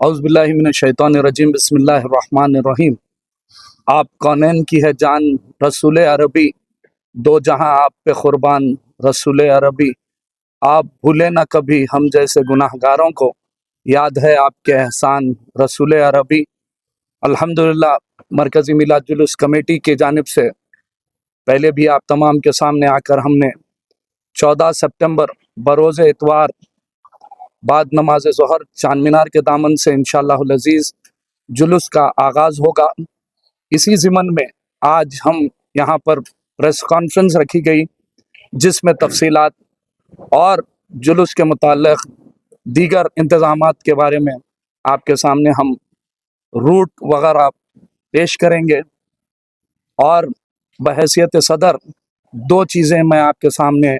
औज़ुबिल्लाहि मिनश्शैतानिर्रजीम बिस्मिल्लाहिर्रहमानिर्रहीम। आप कौनैन की है जान रसूल अरबी, दो जहां आप पे कुर्बान रसूल अरबी। आप भूले न कभी हम जैसे गुनाहगारों को, याद है आपके एहसान रसूल अरबी। अल्हम्दुलिल्लाह, मरकज़ी मिलाद जुलूस कमेटी की जानिब से पहले भी आप तमाम के सामने आकर हमने 14 सितंबर बरोज़ इतवार बाद नमाज ज़ोहर चांद मीनार के दामन से इंशाअल्लाहुल अज़ीज़ जुलूस का आगाज़ होगा। इसी ज़िमन में आज हम यहाँ पर प्रेस कॉन्फ्रेंस रखी गई, जिसमें तफसीलात और जुलूस के मुताल्लिक़ दीगर इंतज़ामात के बारे में आपके सामने हम रूट वग़ैरह पेश करेंगे। और बहैसियत सदर दो चीज़ें मैं आपके सामने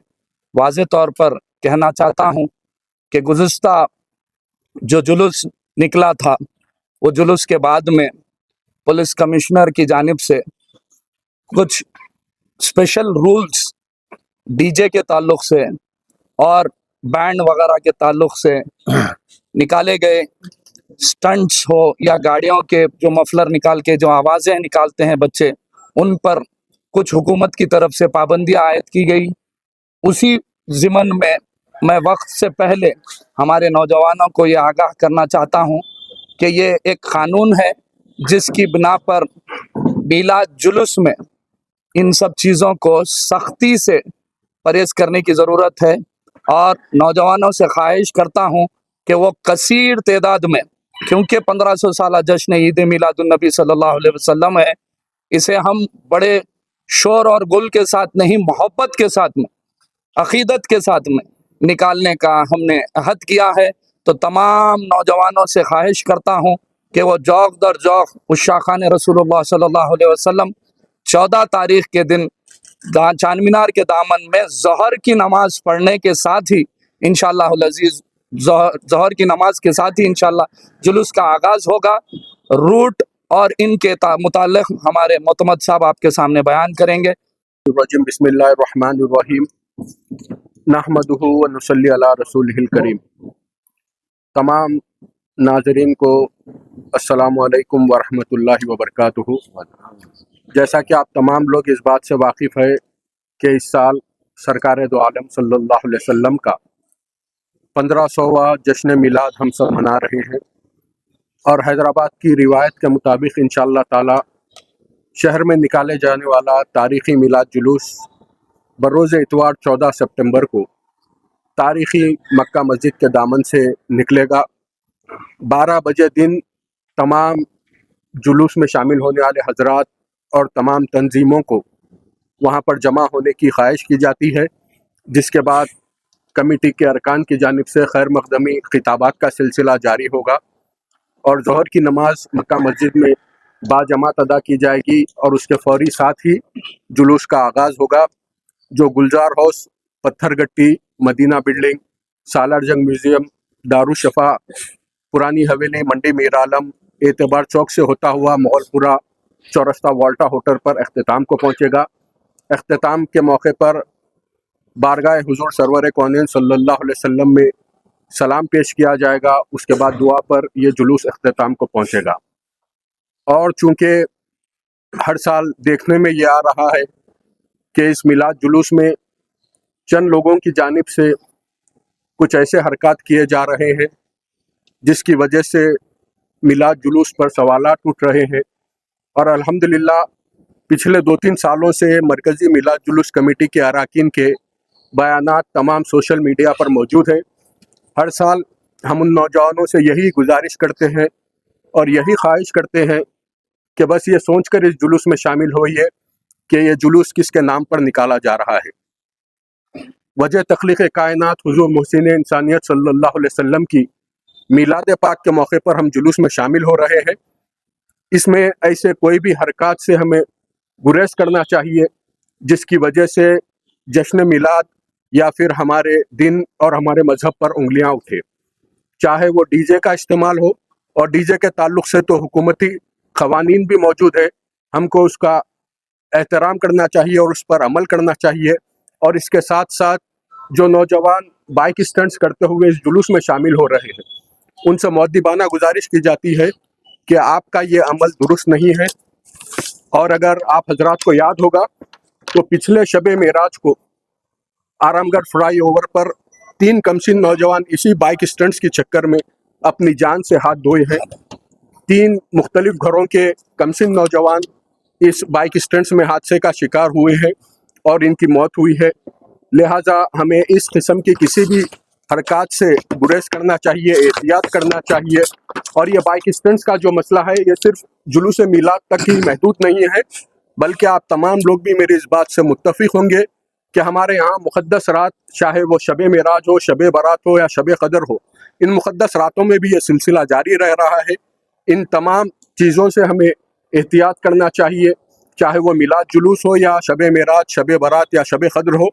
वाज़े तौर पर कहना चाहता हूँ कि गुज़िश्ता जो जुलूस निकला था, वो जुलूस के बाद में पुलिस कमिश्नर की जानिब से कुछ स्पेशल रूल्स डीजे के ताल्लुक़ से और बैंड वगैरह के ताल्लुक़ से निकाले गए। स्टंट्स हो या गाड़ियों के जो मफलर निकाल के जो आवाज़ें निकालते हैं बच्चे, उन पर कुछ हुकूमत की तरफ से पाबंदियाँ आयद की गई। उसी ज़िमन में मैं वक्त से पहले हमारे नौजवानों को ये आगाह करना चाहता हूँ कि ये एक क़ानून है जिसकी बिना पर मिलाद जुलूस में इन सब चीज़ों को सख्ती से परहेज़ करने की ज़रूरत है। और नौजवानों से ख्वाहिश करता हूँ कि वो कसीर तादाद में, क्योंकि 1500 साला जश्न ईद मिलादुन्नबी सल्लल्लाहु अलैहि वसल्लम है, इसे हम बड़े शोर और गुल के साथ नहीं, मोहब्बत के साथ में, अक़ीदत के साथ में निकालने का हमने अहद किया है। तो तमाम नौजवानों से ख्वाहिश करता हूँ कि वो जौक़ दर जौक़ उस शाखान रसूलुल्लाह सल्लल्लाहु अलैहि वसल्लम 14 तारीख़ के दिन चांद मीनार के दामन में ज़ोहर की नमाज़ पढ़ने के साथ ही इंशाअल्लाहुल अज़ीज़ ज़ोहर की नमाज के साथ ही इंशाअल्लाह जुलूस का आगाज़ होगा। रूट और इनके मुताल्लिक़ हमारे मोतमद साहब आपके सामने बयान करेंगे। बिस्मिल्लाहिर्रहमानिर्रहीम नहमदुहु व नुसल्ली अला रसूलिहिल करीम। तमाम नाज़रीन को अस्सलामु अलैकुम व रहमतुल्लाहि व बरकातुहू। जैसा कि आप तमाम लोग इस बात से वाकिफ़ है कि इस साल सरकार दो आलम सल्लल्लाहु अलैहि वसल्लम का 1500वां जश्न मिलाद हम सब मना रहे हैं। और हैदराबाद की रिवायत के मुताबिक इंशाअल्लाह ताला शहर में निकाले जाने वाला तारीख़ी मिलाद जुलूस बरोज़ इतवार 14 सितंबर को तारीख़ी मक्का मस्जिद के दामन से निकलेगा। 12 बजे दिन तमाम जुलूस में शामिल होने वाले हजरात और तमाम तंजीमों को वहाँ पर जमा होने की ख्वाहिश की जाती है, जिसके बाद कमेटी के अरकान की जानिब से खैर मक़दमी खिताबात का सिलसिला जारी होगा और ज़ोहर की नमाज मक्का मस्जिद में बाजमात अदा की जाएगी और उसके फौरी साथ ही जुलूस का आगाज़ होगा, जो गुलजार हाउस, पत्थरगट्टी, मदीना बिल्डिंग, सालार जंग म्यूज़ियम, दारुशफ़ा, पुरानी हवेली, मंडी मीर आलम, एतबार चौक से होता हुआ मोहलपुरा, चौरस्ता वाल्टा होटल पर अख्तिताम को पहुँचेगा। अख्तिताम के मौके पर बारगाह हुज़ूर सरवर कौनैन सल्लल्लाहु अलैहि वसल्लम में सलाम पेश किया जाएगा। उसके बाद दुआ पर यह जुलूस अख्तिताम को पहुँचेगा। और चूँकि हर साल देखने में यह आ रहा है कि इस मिलाद जुलूस में चंद लोगों की जानिब से कुछ ऐसे हरकत किए जा रहे हैं जिसकी वजह से मिलाद जुलूस पर सवालात उठ रहे हैं। और अल्हम्दुलिल्लाह पिछले 2-3 सालों से मरकज़ी मिलाद जुलूस कमेटी के अरकान के बयानात तमाम सोशल मीडिया पर मौजूद है। हर साल हम उन नौजवानों से यही गुजारिश करते हैं और यही ख्वाहिश करते हैं कि बस ये सोच कर इस जुलूस में शामिल होइए कि ये जुलूस किसके नाम पर निकाला जा रहा है। वजह तख्लीक़ कायनात हुज़ूर मोहसिन इंसानियत सल्लल्लाहु अलैहि वसल्लम की मिलाद पाक के मौके पर हम जुलूस में शामिल हो रहे हैं। इसमें ऐसे कोई भी हरकत से हमें गुरेज करना चाहिए जिसकी वजह से जश्न मिलाद या फिर हमारे दिन और हमारे मज़हब पर उंगलियां उठे। चाहे वो डीजे का इस्तेमाल हो, और डीजे के ताल्लुक़ से तो हुकूमती क़वानीन भी मौजूद है, हमको उसका एहतराम करना चाहिए और उस पर अमल करना चाहिए। और इसके साथ साथ जो नौजवान बाइक स्टंट्स करते हुए इस जुलूस में शामिल हो रहे हैं, उनसे मुअद्दिबाना गुजारिश की जाती है कि आपका ये अमल दुरुस्त नहीं है। और अगर आप हजरात को याद होगा तो पिछले शब मेराज को आरामगढ़ फ्लाई ओवर पर 3 कमसिन नौजवान इसी बाइक स्टंट्स के चक्कर में अपनी जान से हाथ धोए हैं। 3 मुख्तलिफ घरों के कमसिन नौजवान इस बाइक स्टंट्स में हादसे का शिकार हुए हैं और इनकी मौत हुई है। लिहाजा हमें इस किस्म की किसी भी हरकत से गुरेज करना चाहिए, एहतियात करना चाहिए। और ये बाइक स्टंट्स का जो मसला है ये सिर्फ जुलूस मीलाद तक ही महदूद नहीं है, बल्कि आप तमाम लोग भी मेरी इस बात से मुत्तफिक होंगे कि हमारे यहाँ मुक़द्दस रात, चाहे वो शब मेराज हो, शब बारात हो या शब क़दर हो, इन मुक़द्दस रातों में भी ये सिलसिला जारी रह रहा है। इन तमाम चीज़ों से हमें एहतियात करना चाहिए, चाहे वो मिलाद जुलूस हो या शब मेराज, शब बारात या शब क़द्र हो।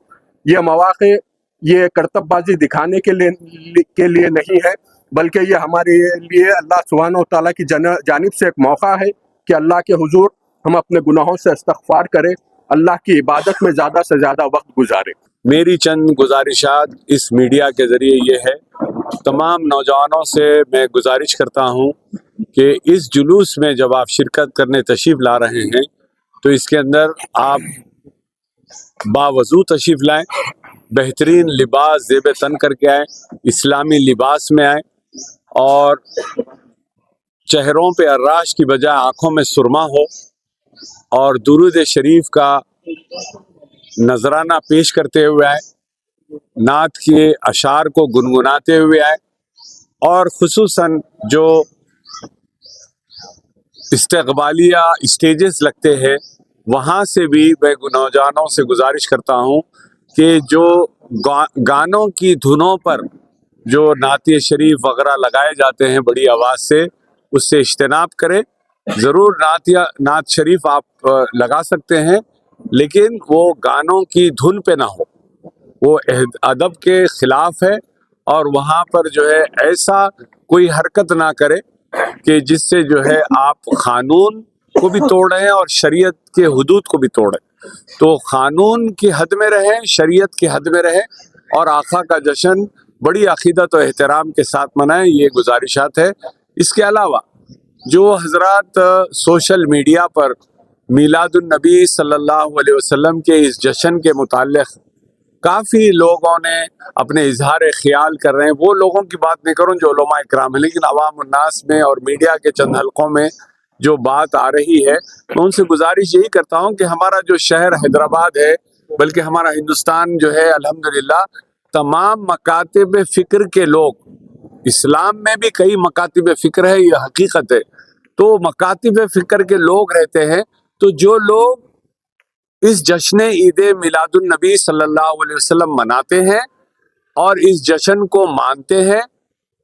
ये मौक़े ये करतबबाजी दिखाने के लिए नहीं है, बल्कि ये हमारे लिए अल्लाह सुब्हानहू व तआला की जानिब से एक मौका है कि अल्लाह के हुजूर हम अपने गुनाहों से इस्तग़फ़ार करें, अल्लाह की इबादत में ज़्यादा से ज़्यादा वक्त गुजारें। मेरी चंद गुजारिशात इस मीडिया के ज़रिए ये है, तमाम नौजवानों से मैं गुजारिश करता हूँ कि इस जुलूस में जब आप शिरकत करने तशरीफ़ ला रहे हैं तो इसके अंदर आप बावज़ू तशरीफ़ लाएँ, बेहतरीन लिबास ज़ेब तन करके आएँ, इस्लामी लिबास में आएँ और चेहरों पे अर्राश की बजाय आँखों में सुरमा हो और दुरूद शरीफ का नजराना पेश करते हुए आए, नात के अशार को गुनगुनाते हुए आए और खुसूसन जो इस्तक़बालिया स्टेजेस लगते हैं वहाँ से भी मैं नौजवानों से गुजारिश करता हूँ कि जो गानों की धुनों पर जो नातिए शरीफ वगैरह लगाए जाते हैं बड़ी आवाज़ से, उससे इज्तनाब करें। ज़रूर नात शरीफ आप लगा सकते हैं, लेकिन वो गानों की धुन पे ना हो, वो अदब के ख़िलाफ़ है। और वहाँ पर जो है ऐसा कोई हरकत ना करे कि जिससे जो है आप क़ानून को भी तोड़ रहे हैं और शरीयत के हुदूद को भी तोड़ रहे हैं। तो क़ानून की हद में रहें, शरीयत की हद में रहें और आका का जश्न बड़ी अक़ीदत और एहतराम के साथ मनाएं, ये गुजारिशात है। इसके अलावा जो हज़रात सोशल मीडिया पर मीलादुन नबी सल्लल्लाहु अलैहि वसल्लम के इस जश्न के मुताल्लिक़ काफ़ी लोगों ने अपने इजहार ख्याल कर रहे हैं, वो लोगों की बात नहीं करूँ जो उलमा इकराम है, लेकिन अवाम उन्नास में और मीडिया के चंद हलकों में जो बात आ रही है, मैं उनसे गुजारिश यही करता हूँ कि हमारा जो शहर हैदराबाद है, बल्कि हमारा हिंदुस्तान जो है अल्हम्दुलिल्लाह तमाम मकातिब फ़िक्र के लोग, इस्लाम में भी कई मकातिब फ़िक्र है, ये हकीकत है। तो मकातिब फ़िक्र के लोग रहते हैं, तो जो लोग इस जश्न ईद मिलादुन नबी सल्लल्लाहु अलैहि वसल्लम मनाते हैं और इस जश्न को मानते हैं,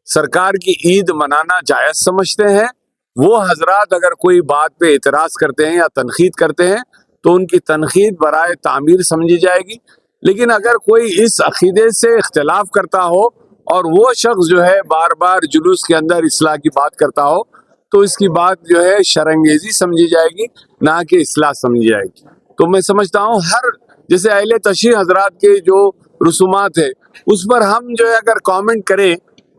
सरकार की ईद मनाना जायज़ समझते हैं, वो हजरात अगर कोई बात पे एतराज़ करते हैं या तनकीद करते हैं तो उनकी तनकीद बराए तामीर समझी जाएगी। लेकिन अगर कोई इस अकीदे से इख्तिलाफ करता हो और वो शख्स जो है बार बार जुलूस के अंदर इस्लाह की बात करता हो तो इसकी बात जो है शरंगेज़ी समझी जाएगी, ना कि इस्लाह समझी जाएगी। तो मैं समझता हूँ हर जैसे अहले तशरीह हजरात के जो रसूमात है उस पर हम जो है अगर कमेंट करें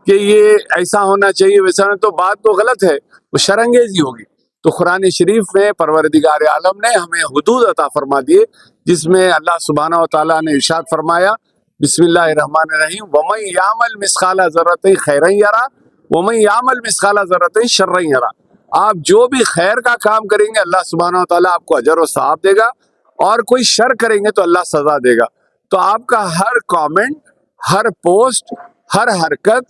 कि ये ऐसा होना चाहिए वैसा होना, तो बात तो गलत है, वो शरंगेज़ी होगी। तो कुरान शरीफ में परवरदिगार आलम ने हमें हुदूद अता फरमा दिए, जिसमें अल्लाह सुब्हानहू व तआला ने इरशाद फरमाया, बिस्मिल्लाहिर्रहमानिर्रहीम, वमन यामल मिस्काला ज़र्रतिन खैरन यरा वमन यामल मिस्काला ज़र्रतिन शर्रन यरा। आप जो भी खैर का काम करेंगे अल्लाह सुब्हानहू व तआला आपको अजर और सवाब देगा, और कोई शर करेंगे तो अल्लाह सजा देगा। तो आपका हर कमेंट, हर पोस्ट, हर हरकत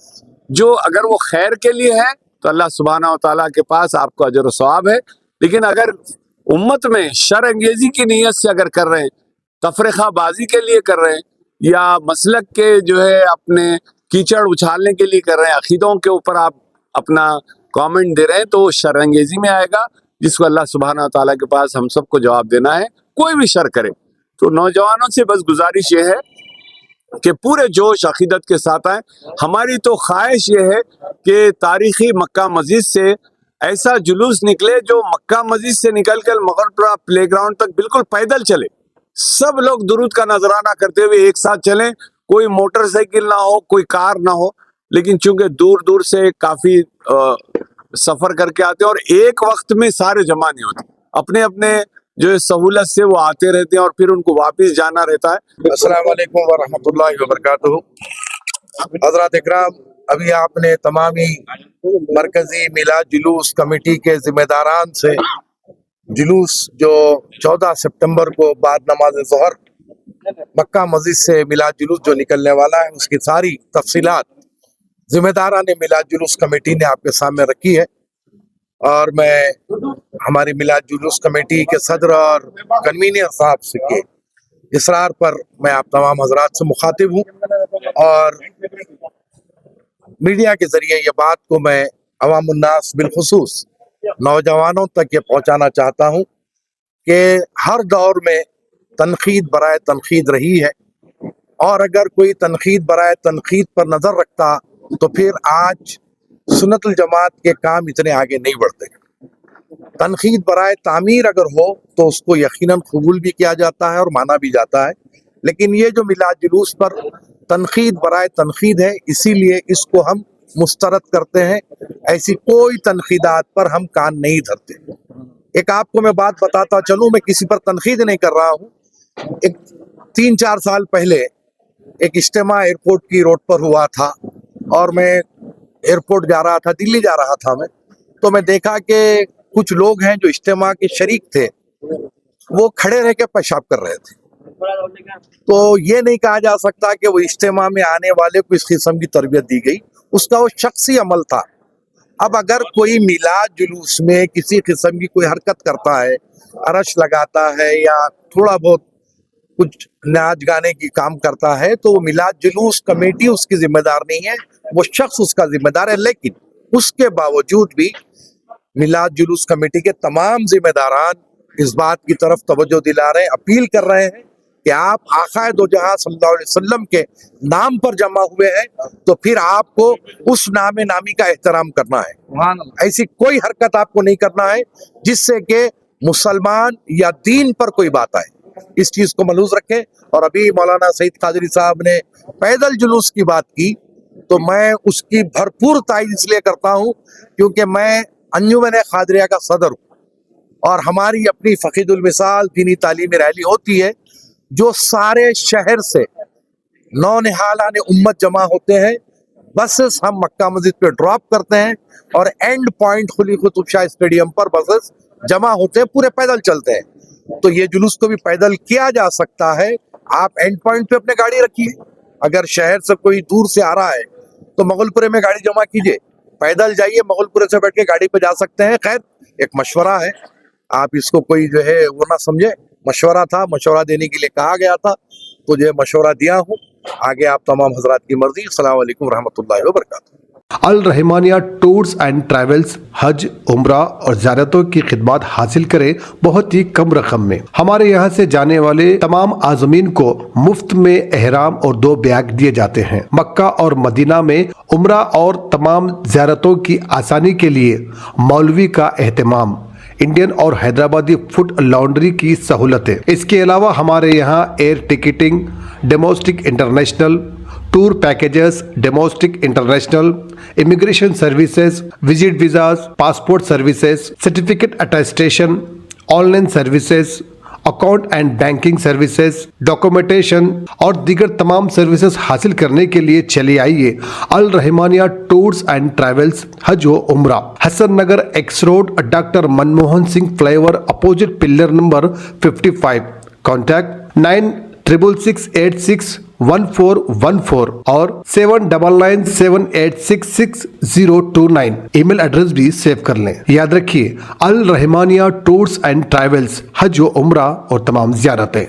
जो अगर वो खैर के लिए है तो अल्लाह सुब्हानहू व तआला के पास आपको अजर और सवाब है। लेकिन अगर उम्मत में शर अंगेजी की नीयत से अगर कर रहे हैं, तफरीका बाजी के लिए कर रहे हैं, या मसलक के जो है अपने कीचड़ उछालने के लिए कर रहे हैं, अकीदों के ऊपर आप अपना कमेंट दे रहे हैं, तो शर अंगेजी में आएगा, जिसको अल्लाह सुब्हानहू व तआला के पास हम सबको जवाब देना है, कोई भी शर करे। तो नौजवानों से बस गुजारिश ये है कि पूरे जोश अकीदत के साथ आए। हमारी तो ख्वाहिश ये है कि तारीखी मक्का मस्जिद से ऐसा जुलूस निकले जो मक्का मस्जिद से निकल कर मगरपुरा प्ले ग्राउंड तक बिल्कुल पैदल चले, सब लोग दुरूद का नजराना करते हुए एक साथ चलें, कोई मोटरसाइकिल ना हो, कोई कार ना हो। लेकिन चूंकि दूर दूर से काफी सफर करके आते हैं और एक वक्त में सारे जमा नहीं होते, अपने अपने जो सहूलत से वो आते रहते हैं और फिर उनको वापस जाना रहता है। अस्सलाम वालेकुम व रहमतुल्लाहि व बरकातुहू। हज़रात इकराम, अभी आपने तमामी मरकजी मिलाद जुलूस कमेटी के जिम्मेदारान से जुलूस जो 14 सितंबर को बाद नमाज ज़ोहर मक्का मस्जिद से मिलाद जुलूस जो निकलने वाला है उसकी सारी तफसीलात जिम्मेदारान मिलाद जुलूस कमेटी ने आपके सामने रखी है, और मैं हमारी मिलाद जुलूस कमेटी के सदर और कन्वीनर साहब से के इसरार पर मैं आप तमाम हजरात से मुखातिब हूँ, और मीडिया के जरिए ये बात को मैं अवामुन्नास बिलखुसूस नौजवानों तक ये पहुँचाना चाहता हूँ कि हर दौर में तनकीद बराए तनकीद रही है, और अगर कोई तनकीद बराए तनकीद पर नज़र रखता तो फिर आज सुन्नतुल जमात के काम इतने आगे नहीं बढ़ते। तनकीद बराए तामीर अगर हो तो उसको यकीनन कबूल भी किया जाता है और माना भी जाता है, लेकिन ये जो मिलाद जुलूस पर तनकीद बराए तनकीद है, इसीलिए इसको हम मुस्तरद करते हैं। ऐसी कोई तनकीदात पर हम कान नहीं धरते। एक आपको मैं बात बताता चलूँ, मैं किसी पर तनकीद नहीं कर रहा हूँ। एक 3-4 साल पहले एक इज्तिमा एयरपोर्ट की रोड पर हुआ था, और मैं एयरपोर्ट जा रहा था, दिल्ली जा रहा था मैं, तो मैं देखा कि कुछ लोग हैं जो इज्तिमा के शरीक थे, वो खड़े रह के पेशाब कर रहे थे। तो ये नहीं कहा जा सकता कि वो इज्तिमा में आने वाले को इस किस्म की तरबियत दी गई, उसका वो शख्सी अमल था। अब अगर कोई मिलाद जुलूस में किसी किस्म की कोई हरकत करता है, अरश लगाता है या थोड़ा बहुत कुछ नाच गाने की काम करता है, तो वो मिलाद जुलूस कमेटी उसकी जिम्मेदार नहीं है, वो शख्स उसका जिम्मेदार है। लेकिन उसके बावजूद भी मिलाद जुलूस कमेटी के तमाम जिम्मेदारान इस बात की तरफ तवज्जो दिला रहे हैं, अपील कर रहे हैं कि आप आक़ाए दो जहां सल्लल्लाहु अलैहि वसल्लम के नाम पर जमा हुए हैं तो फिर आपको उस नामे नामी का एहतराम करना है। ऐसी कोई हरकत आपको नहीं करना है जिससे कि मुसलमान या दीन पर कोई बात आए। इस चीज को मलूज रखें। और अभी मौलाना सईद कादरी साहब ने पैदल जुलूस की बात की, तो मैं उसकी भरपूर तायीद इसलिए करता हूँ क्योंकि मैं अंजुमन कादरिया का सदर हूँ, और हमारी अपनी फकीदुल मिसाल दीनी तालीमी रैली होती है जो सारे शहर से नौनिहालान उम्मत जमा होते हैं। बसेस हम मक्का मस्जिद पे ड्रॉप करते हैं और एंड पॉइंट खुली कुतुब शाह स्टेडियम पर बसेस जमा होते हैं, पूरे पैदल चलते हैं। तो ये जुलूस को भी पैदल किया जा सकता है। आप एंड पॉइंट पे अपने गाड़ी रखिए, अगर शहर से कोई दूर से आ रहा है तो मुगलपुरे में गाड़ी जमा कीजिए, पैदल जाइए, मुगलपुरे से बैठ के गाड़ी पे जा सकते हैं। खैर, एक मशवरा है, आप इसको कोई जो है वो ना समझे, मशवरा था, मशवरा देने के लिए कहा गया था, तो जो मशवरा दिया हूँ। आगे आप तमाम हजरात की मर्जी। अस्सलाम वालेकुम रहमतुल्लाहि व बरकातुहू। अल रहमानिया टूर्स एंड ट्रैवल्स हज, उम्रा और ज़ियारतों की खिदमत हासिल करें बहुत ही कम रकम में। हमारे यहाँ से जाने वाले तमाम आज़मीन को मुफ्त में एहराम और 2 बैग दिए जाते हैं। मक्का और मदीना में उम्रा और तमाम ज़ियारतों की आसानी के लिए मौलवी का एहतमाम, इंडियन और हैदराबादी फुट लॉन्ड्री की सहूलतें। इसके अलावा हमारे यहाँ air ticketing, domestic international tour packages, domestic international, immigration services, visit visas, passport services, certificate attestation, online services, account and banking services, documentation और दीगर तमाम सर्विसेज हासिल करने के लिए चले आइए Al Rahmania tours and travels हज व उम्रा, Hasan Nagar X road, doctor Manmohan Singh flyover opposite pillar number 55। Contact 9666861414 और 7997866029। ईमेल एड्रेस भी सेव कर लें। याद रखिए, अल रहमानिया टूर्स एंड ट्रैवल्स हज व उम्रा और तमाम ज़ियारतें।